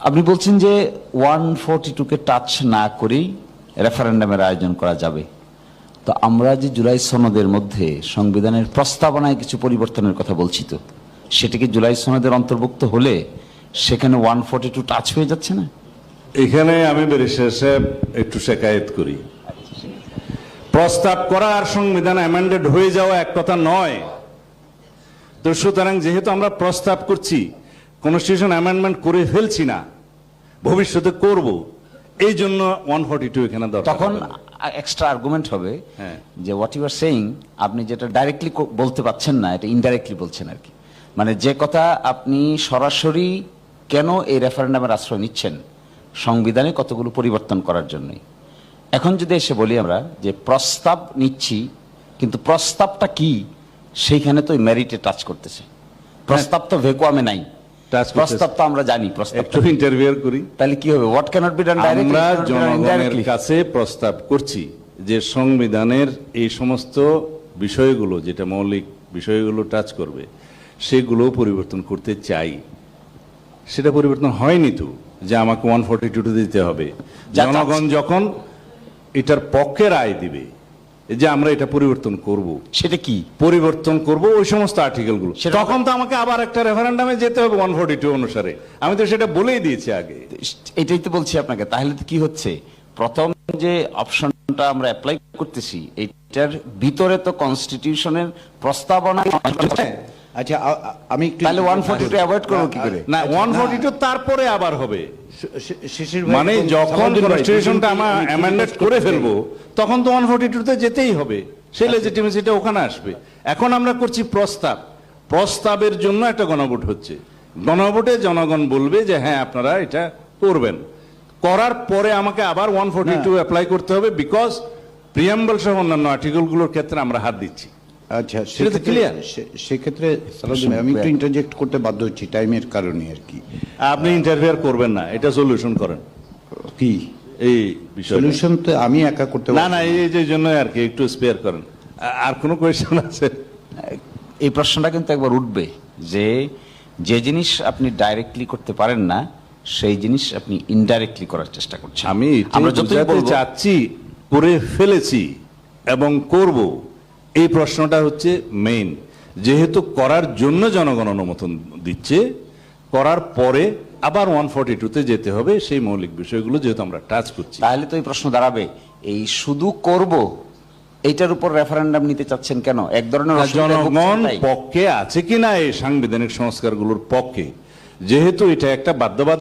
আপনি বলছেন যে 142 কে টাচ না করেই রেফারেন্ডামের আয়োজন করা যাবে। তো আমরা যে জুলাই সনদের মধ্যে সংবিধানের প্রস্তাবনায় কিছু পরিবর্তনের কথা বলছি, তো সেটা কি জুলাই সনদের অন্তর্ভুক্ত হলে সেখানে 142 টাচ হয়ে যাচ্ছে না? এখানে আমি ব্যারিস্টার সাহেব একটু শেকায়েত করি। প্রস্তাব করা আর সংবিধান অ্যামেন্ডেড হয়ে যাওয়া এক কথা নয়। তো সুতরাং যেহেতু আমরা প্রস্তাব করছি, কনস্টিটিউশন অ্যামেন্ডমেন্ট করে ফেলছি না, ভবিষ্যতে করব, এই জন্য 142 এখানে দরকার। তখন এক্সট্রা আর্গুমেন্ট হবে যে হোয়াট ইউ আর সেইং, আপনি যেটা ডাইরেক্টলি বলতে পাচ্ছেন না, এটা ইনডাইরেক্টলি বলছেন আর কি। মানে যে কথা আপনি সরাসরি কেন এই রেফারেন্ডামের আশ্রয় নিচ্ছেন, সংবিধানে কতগুলো পরিবর্তন করার জন্যই। এখন যদি এসে বলি আমরা যে প্রস্তাব নিচ্ছি, কিন্তু প্রস্তাবটা কি সেইখানে তো মেরিটে টাচ করতেছে। প্রস্তাব তো ভ্যাকুয়ামে নাই, প্রস্তাব তো আমরা জানি। প্রস্তাব একটু ইন্টারভিউ করি, তাহলে কি হবে? What cannot be done directly? আমরা জনগণের কাছে প্রস্তাব করছি যে সংবিধানের এই সমস্ত বিষয়গুলো, যেটা মৌলিক বিষয়গুলো টাচ করবে, সেগুলো পরিবর্তন করতে চাই। সেটা পরিবর্তন হয়নি তো যে আমাকে 142 দিতে হবে। জনগণ যখন এটার পক্ষে রায় দিবে যে আমরা এটা পরিবর্তন করব, সেটা কি পরিবর্তন করব ওই সমস্ত আর্টিকেলগুলো, তখন তো আমাকে আবার একটা রেফারেন্ডামে যেতে হবে 142 অনুসারে। আমি তো সেটা বলেই দিয়েছি আগে। এটাই তো বলছি আপনাকে। তাহলে তো কি হচ্ছে, প্রথম যে অপশনটা আমরা অ্যাপ্লাই করতেছি, এটার ভিতরে তো কনস্টিটিউশনের প্রস্তাবনা। আচ্ছা, আমি তাহলে 142 অ্যাভয়েড করব কি করে? না, 142 তারপরে আবার হবে। মানে যখন কনস্টিটিউশনটা আমরা অ্যামেন্ডমেন্ট করে ফেলবো, তখন তো 142 তে যেতেই হবে, সেই লেজিটিমেসিটা ওখানে আসবে। এখন আমরা করছি প্রস্তাব, প্রস্তাবের জন্য একটা গণভোট হচ্ছে। গণভোটে জনগণ বলবে যে হ্যাঁ আপনারা এটা করবেন, করার পরে আমাকে আবার 142 অ্যাপ্লাই করতে হবে, বিকজ প্রিয়াম্বল সহ অন্যান্য আর্টিকেলগুলোর ক্ষেত্রে আমরা হাত দিচ্ছি। আচ্ছা, সেক্ষেত্রে আমি একটু ইন্টারজেক্ট করতে বাধ্য হচ্ছি টাইমের কারণে আর কি। আপনি ইন্টারফেয়ার করবেন না, এটা সলিউশন করেন। কি এই বিষয় সলিউশন তো আমি একা করতে না, না, এই যে জন্য আর কি একটু স্পেয়ার করেন। আর কোনো কোয়েশ্চেন আছে? এই প্রশ্নটা কিন্তু একবার উঠবে যে যে জিনিস আপনি ডাইরেক্টলি করতে পারেন না, সেই জিনিস আপনি ইনডাইরেক্টলি করার চেষ্টা করছেন। আমরা যতই চাচ্ছি, করে ফেলেছি এবং করব, এই প্রশ্নটা হচ্ছে মেইন। যেহেতু করার জন্য জনগণ অনুমোদন দিচ্ছে, করার পরে আবার 142 যেতে হবে, সেই মৌলিক বিষয়গুলো যেহেতু আমরা টাচ করছি। তাহলে তো এই প্রশ্ন দাঁড়াবে, এই শুধু করব এইটার উপর রেফারেন্ডাম নিতে চাচ্ছেন কেন? এক ধরনের জনগণ পক্ষে আছে কিনা এই সাংবিধানিক সংস্কারগুলোর পক্ষে, যেহেতু এটা একটা বাধ্যবাধকতা।